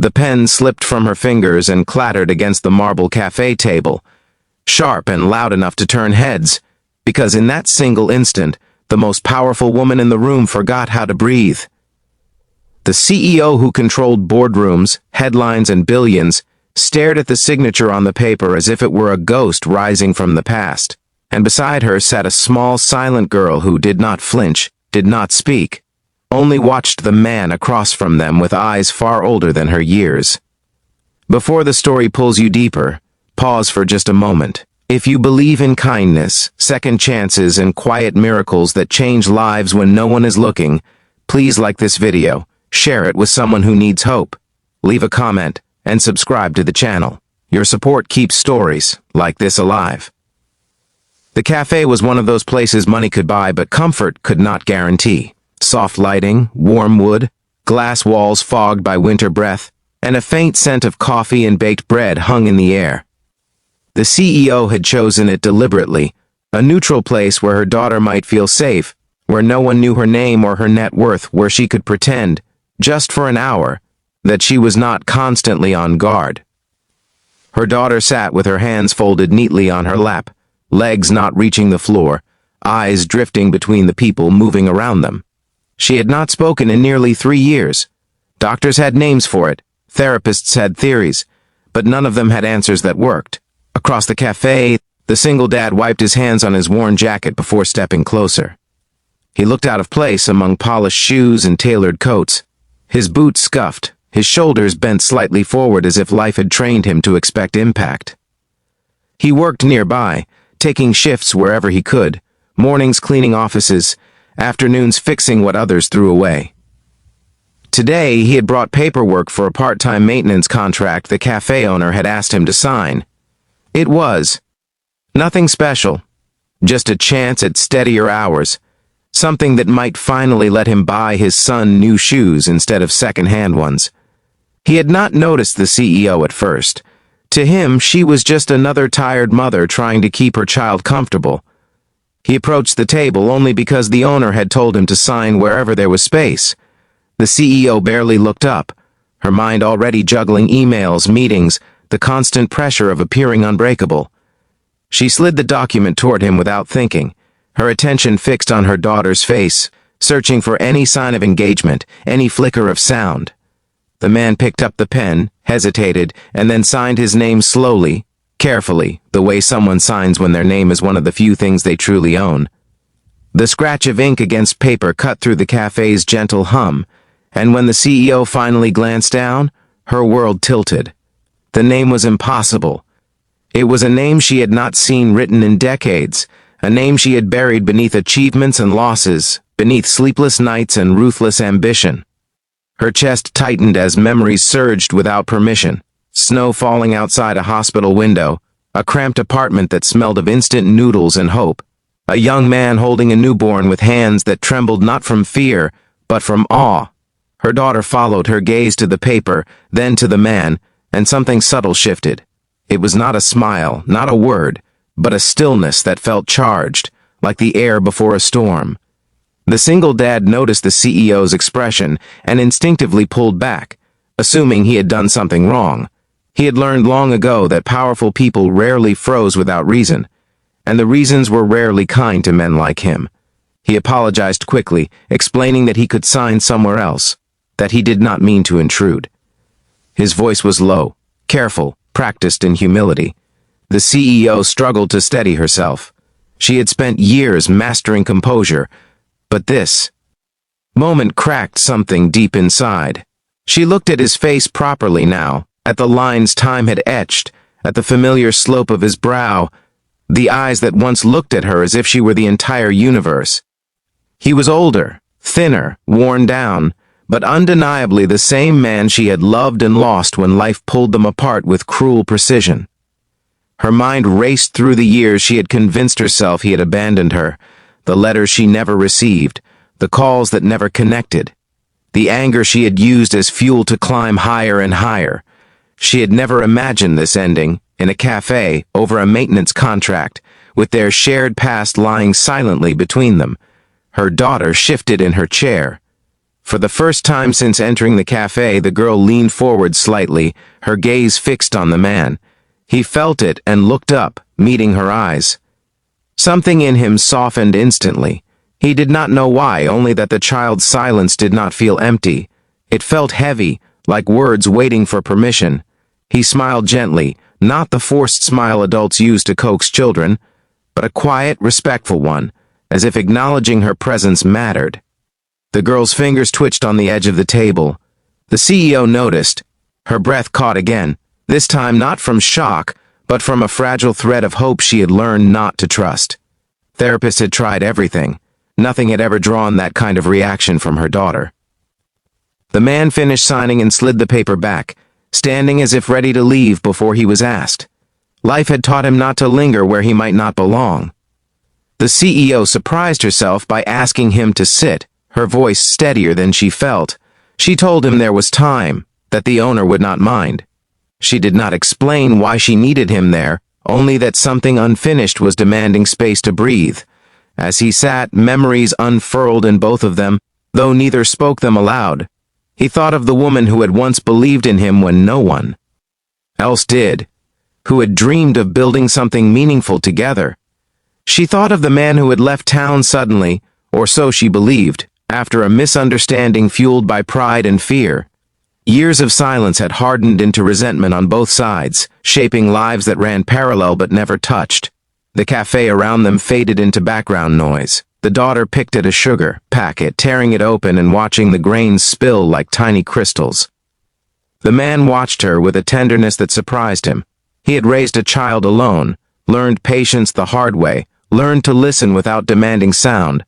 The pen slipped from her fingers and clattered against the marble cafe table, sharp and loud enough to turn heads, because in that single instant, the most powerful woman in the room forgot how to breathe. The CEO who controlled boardrooms, headlines, and billions stared at the signature on the paper as if it were a ghost rising from the past, and beside her sat a small, silent girl who did not flinch, did not speak, only watched the man across from them with eyes far older than her years. Before the story pulls you deeper, pause for just a moment. If you believe in kindness, second chances, and quiet miracles that change lives when no one is looking, please like this video, share it with someone who needs hope, leave a comment, and subscribe to the channel. Your support keeps stories like this alive. The cafe was one of those places money could buy but comfort could not guarantee. Soft lighting, warm wood, glass walls fogged by winter breath, and a faint scent of coffee and baked bread hung in the air. The CEO had chosen it deliberately, a neutral place where her daughter might feel safe, where no one knew her name or her net worth, where she could pretend, just for an hour, that she was not constantly on guard. Her daughter sat with her hands folded neatly on her lap, legs not reaching the floor, eyes drifting between the people moving around them. She had not spoken in nearly 3 years. Doctors had names for it, therapists had theories, but none of them had answers that worked. Across the cafe, the single dad wiped his hands on his worn jacket before stepping closer. He looked out of place among polished shoes and tailored coats. His boots scuffed, his shoulders bent slightly forward as if life had trained him to expect impact. He worked nearby, taking shifts wherever he could, mornings cleaning offices, afternoons fixing what others threw away. Today, he had brought paperwork for a part-time maintenance contract the cafe owner had asked him to sign. It was nothing special, just a chance at steadier hours, something that might finally let him buy his son new shoes instead of second-hand ones. He had not noticed the CEO at first. To him, she was just another tired mother trying to keep her child comfortable. He approached the table only because the owner had told him to sign wherever there was space. The CEO barely looked up, her mind already juggling emails, meetings, the constant pressure of appearing unbreakable. She slid the document toward him without thinking, her attention fixed on her daughter's face, searching for any sign of engagement, any flicker of sound. The man picked up the pen, hesitated, and then signed his name slowly, carefully, the way someone signs when their name is one of the few things they truly own. The scratch of ink against paper cut through the cafe's gentle hum, and when the CEO finally glanced down, her world tilted. The name was impossible. It was a name she had not seen written in decades, a name she had buried beneath achievements and losses, beneath sleepless nights and ruthless ambition. Her chest tightened as memories surged without permission. Snow falling outside a hospital window, a cramped apartment that smelled of instant noodles and hope, a young man holding a newborn with hands that trembled not from fear, but from awe. Her daughter followed her gaze to the paper, then to the man, and something subtle shifted. It was not a smile, not a word, but a stillness that felt charged, like the air before a storm. The single dad noticed the CEO's expression and instinctively pulled back, assuming he had done something wrong. He had learned long ago that powerful people rarely froze without reason, and the reasons were rarely kind to men like him. He apologized quickly, explaining that he could sign somewhere else, that he did not mean to intrude. His voice was low, careful, practiced in humility. The CEO struggled to steady herself. She had spent years mastering composure, but this moment cracked something deep inside. She looked at his face properly now, at the lines time had etched, at the familiar slope of his brow, the eyes that once looked at her as if she were the entire universe. He was older, thinner, worn down, but undeniably the same man she had loved and lost when life pulled them apart with cruel precision. Her mind raced through the years she had convinced herself he had abandoned her, the letters she never received, the calls that never connected, the anger she had used as fuel to climb higher and higher. She had never imagined this ending, in a cafe, over a maintenance contract, with their shared past lying silently between them. Her daughter shifted in her chair. For the first time since entering the cafe, the girl leaned forward slightly, her gaze fixed on the man. He felt it and looked up, meeting her eyes. Something in him softened instantly. He did not know why, only that the child's silence did not feel empty. It felt heavy, like words waiting for permission. He smiled gently, not the forced smile adults use to coax children, but a quiet, respectful one, as if acknowledging her presence mattered. The girl's fingers twitched on the edge of the table. The CEO noticed. Her breath caught again, this time not from shock, but from a fragile thread of hope she had learned not to trust. Therapists had tried everything. Nothing had ever drawn that kind of reaction from her daughter. The man finished signing and slid the paper back, standing as if ready to leave before he was asked. Life had taught him not to linger where he might not belong. The CEO surprised herself by asking him to sit, her voice steadier than she felt. She told him there was time, that the owner would not mind. She did not explain why she needed him there, only that something unfinished was demanding space to breathe. As he sat, memories unfurled in both of them, though neither spoke them aloud. He thought of the woman who had once believed in him when no one else did, who had dreamed of building something meaningful together. She thought of the man who had left town suddenly, or so she believed, after a misunderstanding fueled by pride and fear. Years of silence had hardened into resentment on both sides, shaping lives that ran parallel but never touched. The cafe around them faded into background noise. The daughter picked at a sugar packet, tearing it open and watching the grains spill like tiny crystals. The man watched her with a tenderness that surprised him. He had raised a child alone, learned patience the hard way, learned to listen without demanding sound.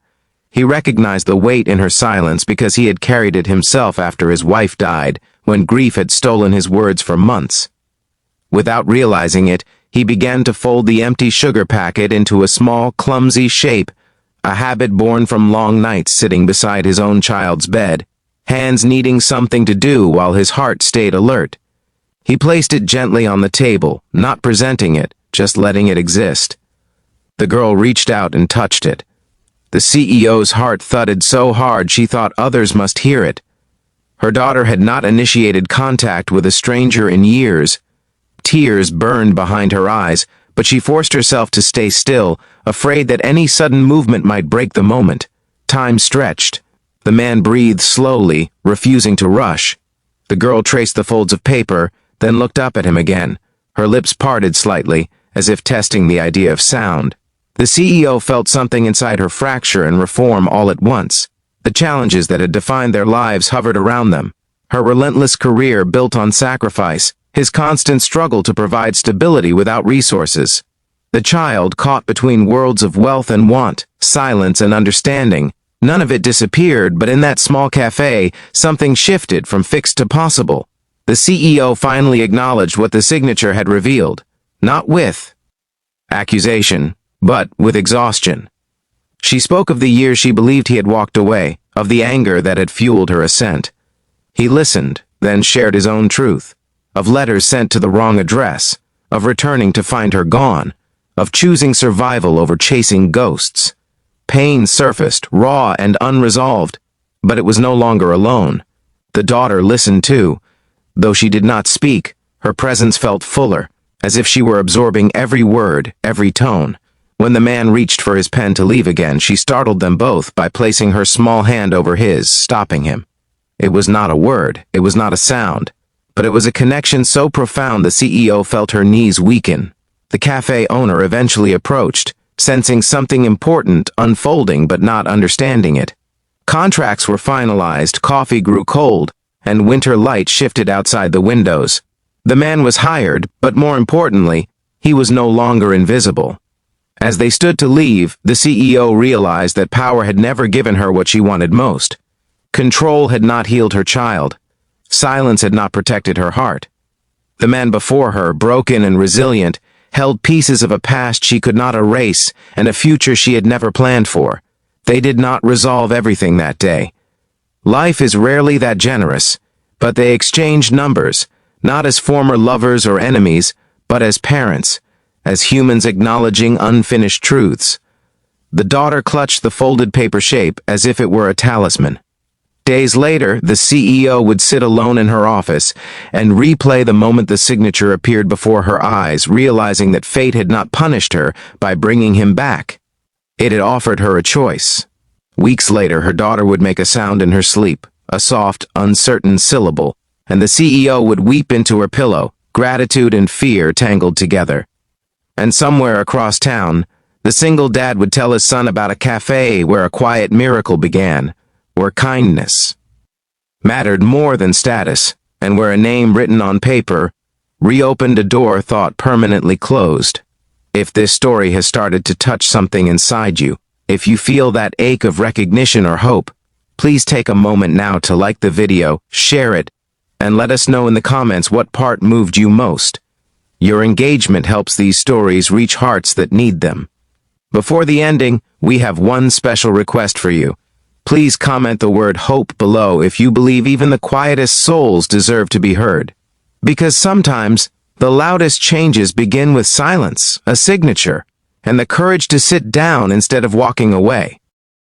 He recognized the weight in her silence because he had carried it himself after his wife died, when grief had stolen his words for months. Without realizing it, he began to fold the empty sugar packet into a small, clumsy shape, a habit born from long nights sitting beside his own child's bed, hands needing something to do while his heart stayed alert. He placed it gently on the table, not presenting it, just letting it exist. The girl reached out and touched it. The CEO's heart thudded so hard she thought others must hear it. Her daughter had not initiated contact with a stranger in years. Tears burned behind her eyes, but she forced herself to stay still, afraid that any sudden movement might break the moment. Time stretched. The man breathed slowly, refusing to rush. The girl traced the folds of paper, then looked up at him again. Her lips parted slightly, as if testing the idea of sound. The CEO felt something inside her fracture and reform all at once. The challenges that had defined their lives hovered around them. Her relentless career built on sacrifice, his constant struggle to provide stability without resources. The child caught between worlds of wealth and want, silence and understanding. None of it disappeared, but in that small cafe, something shifted from fixed to possible. The CEO finally acknowledged what the signature had revealed, not with accusation, but with exhaustion. She spoke of the years she believed he had walked away, of the anger that had fueled her ascent. He listened, then shared his own truth, of letters sent to the wrong address, of returning to find her gone, of choosing survival over chasing ghosts. Pain surfaced, raw and unresolved, but it was no longer alone. The daughter listened too. Though she did not speak, her presence felt fuller, as if she were absorbing every word, every tone. When the man reached for his pen to leave again, she startled them both by placing her small hand over his, stopping him. It was not a word, it was not a sound, but it was a connection so profound the CEO felt her knees weaken. The cafe owner eventually approached, sensing something important unfolding but not understanding it. Contracts were finalized, coffee grew cold, and winter light shifted outside the windows. The man was hired, but more importantly, he was no longer invisible. As they stood to leave, the CEO realized that power had never given her what she wanted most. Control had not healed her child. Silence had not protected her heart. The man before her, broken and resilient, held pieces of a past she could not erase and a future she had never planned for. They did not resolve everything that day. Life is rarely that generous, but they exchanged numbers, not as former lovers or enemies, but as parents, as humans acknowledging unfinished truths. The daughter clutched the folded paper shape as if it were a talisman. Days later, the CEO would sit alone in her office and replay the moment the signature appeared before her eyes, realizing that fate had not punished her by bringing him back. It had offered her a choice. Weeks later, her daughter would make a sound in her sleep, a soft, uncertain syllable, and the CEO would weep into her pillow, gratitude and fear tangled together. And somewhere across town, the single dad would tell his son about a cafe where a quiet miracle began, where kindness mattered more than status, and where a name written on paper reopened a door thought permanently closed. If this story has started to touch something inside you, if you feel that ache of recognition or hope, please take a moment now to like the video, share it, and let us know in the comments what part moved you most. Your engagement helps these stories reach hearts that need them. Before the ending, we have one special request for you. Please comment the word hope below if you believe even the quietest souls deserve to be heard. Because sometimes, the loudest changes begin with silence, a signature, and the courage to sit down instead of walking away.